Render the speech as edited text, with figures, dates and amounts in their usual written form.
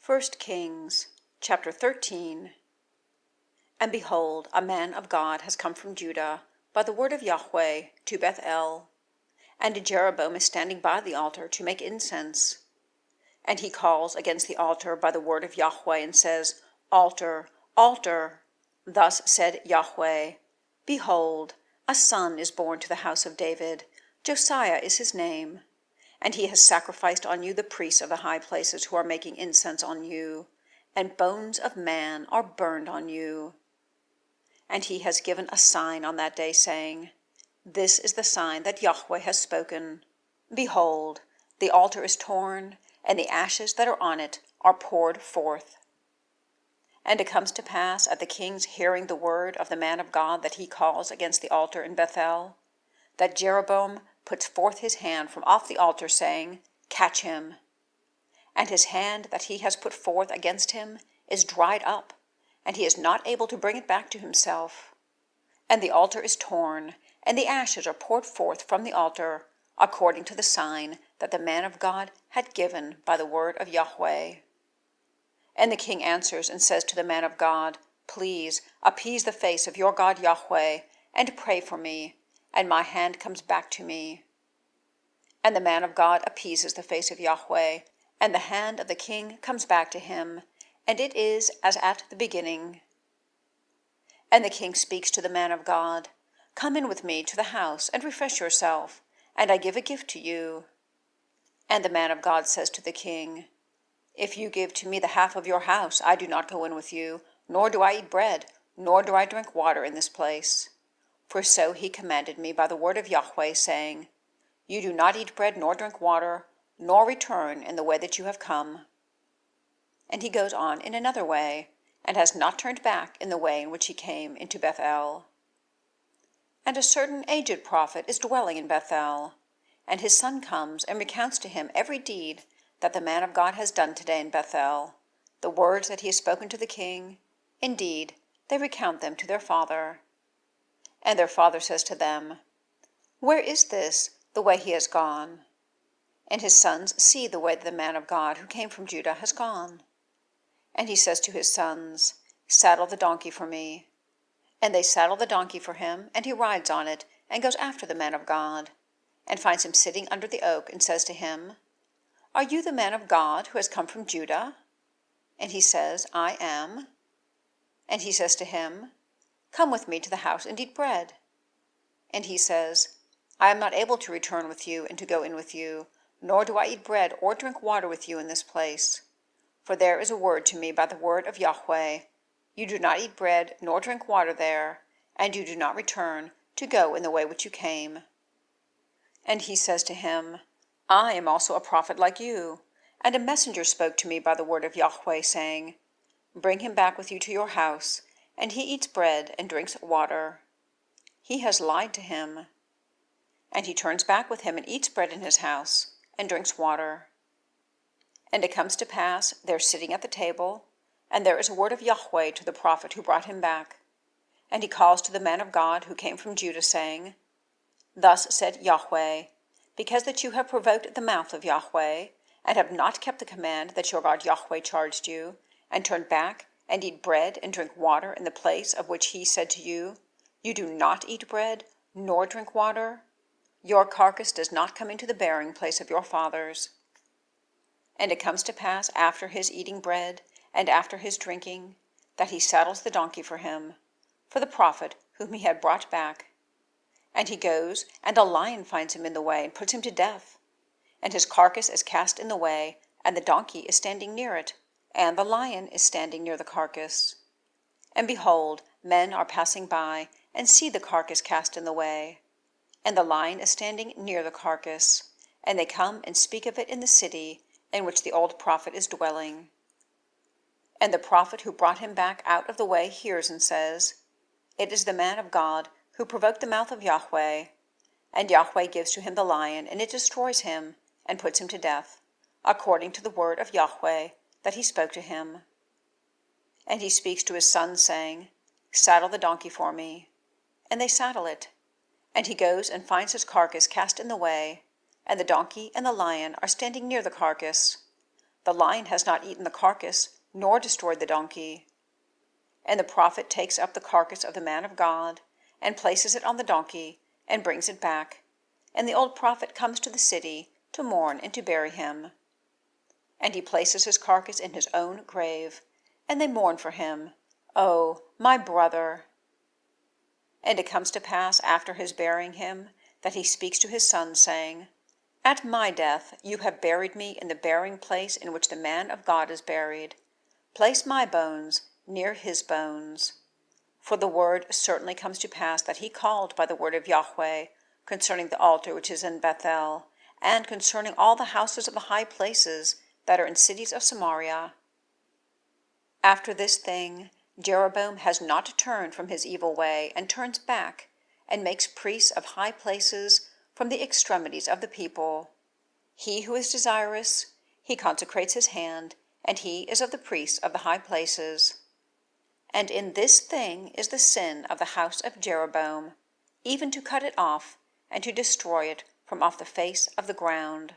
1 Kings, chapter 13. And behold, a man of God has come from Judah by the word of Yahweh to Beth-El. And Jeroboam is standing by the altar to make incense. And he calls against the altar by the word of Yahweh and says, Altar, altar. Thus said Yahweh, Behold, a son is born to the house of David. Josiah is his name. And he has sacrificed on you the priests of the high places who are making incense on you, and bones of man are burned on you. And he has given a sign on that day, saying, This is the sign that Yahweh has spoken. Behold, the altar is torn, and the ashes that are on it are poured forth. And it comes to pass at the king's hearing the word of the man of God that he calls against the altar in Beth-El, that Jeroboam puts forth his hand from off the altar, saying, Catch him. And his hand that he has put forth against him is dried up, and he is not able to bring it back to himself. And the altar is torn, and the ashes are poured forth from the altar, according to the sign that the man of God had given by the word of Yahweh. And the king answers and says to the man of God, Please appease the face of your God Yahweh, and pray for me, and my hand comes back to me. And the man of God appeases the face of Yahweh, and the hand of the king comes back to him, and it is as at the beginning. And the king speaks to the man of God, Come in with me to the house, and refresh yourself, and I give a gift to you. And the man of God says to the king, If you give to me the half of your house, I do not go in with you, nor do I eat bread, nor do I drink water in this place. For so he commanded me by the word of Yahweh, saying, You do not eat bread nor drink water, nor return in the way that you have come. And he goes on in another way, and has not turned back in the way in which he came into Beth-El. And a certain aged prophet is dwelling in Beth-El, and his son comes and recounts to him every deed that the man of God has done today in Beth-El, the words that he has spoken to the king. Indeed, they recount them to their father. And their father says to them, Where is this, the way he has gone? And his sons see the way the man of God who came from Judah has gone. And he says to his sons, Saddle the donkey for me. And they saddle the donkey for him, and he rides on it, and goes after the man of God, and finds him sitting under the oak, and says to him, Are you the man of God who has come from Judah? And he says, I am. And he says to him, Come with me to the house and eat bread. And he says, I am not able to return with you and to go in with you, nor do I eat bread or drink water with you in this place. For there is a word to me by the word of Yahweh, You do not eat bread nor drink water there, and you do not return to go in the way which you came. And he says to him, I am also a prophet like you, and a messenger spoke to me by the word of Yahweh, saying, Bring him back with you to your house, and he eats bread and drinks water. He has lied to him. And he turns back with him and eats bread in his house, and drinks water. And it comes to pass, they're sitting at the table, and there is a word of Yahweh to the prophet who brought him back. And he calls to the man of God who came from Judah, saying, Thus said Yahweh, Because that you have provoked the mouth of Yahweh, and have not kept the command that your God Yahweh charged you, and turned back, and eat bread and drink water in the place of which he said to you, You do not eat bread, nor drink water, your carcass does not come into the burying place of your fathers. And it comes to pass after his eating bread, and after his drinking, that he saddles the donkey for him, for the prophet whom he had brought back. And he goes, and a lion finds him in the way, and puts him to death. And his carcass is cast in the way, and the donkey is standing near it, and the lion is standing near the carcass. And behold, men are passing by, and see the carcass cast in the way, and the lion is standing near the carcass, and they come and speak of it in the city in which the old prophet is dwelling. And the prophet who brought him back out of the way hears and says, It is the man of God who provoked the mouth of Yahweh. And Yahweh gives to him the lion, and it destroys him, and puts him to death, according to the word of Yahweh that he spoke to him. And he speaks to his sons, saying, Saddle the donkey for me. And they saddle it. And he goes and finds his carcass cast in the way, and the donkey and the lion are standing near the carcass. The lion has not eaten the carcass, nor destroyed the donkey. And the prophet takes up the carcass of the man of God, and places it on the donkey, and brings it back. And the old prophet comes to the city to mourn and to bury him. And he places his carcass in his own grave, and they mourn for him. Oh, my brother! And it comes to pass after his burying him, that he speaks to his sons, saying, At my death you have buried me in the burying place in which the man of God is buried. Place my bones near his bones. For the word certainly comes to pass that he called by the word of Yahweh concerning the altar which is in Beth-El, and concerning all the houses of the high places that are in cities of Samaria. After this thing, Jeroboam has not turned from his evil way, and turns back, and makes priests of high places from the extremities of the people. He who is desirous, he consecrates his hand, and he is of the priests of the high places. And in this thing is the sin of the house of Jeroboam, even to cut it off, and to destroy it from off the face of the ground.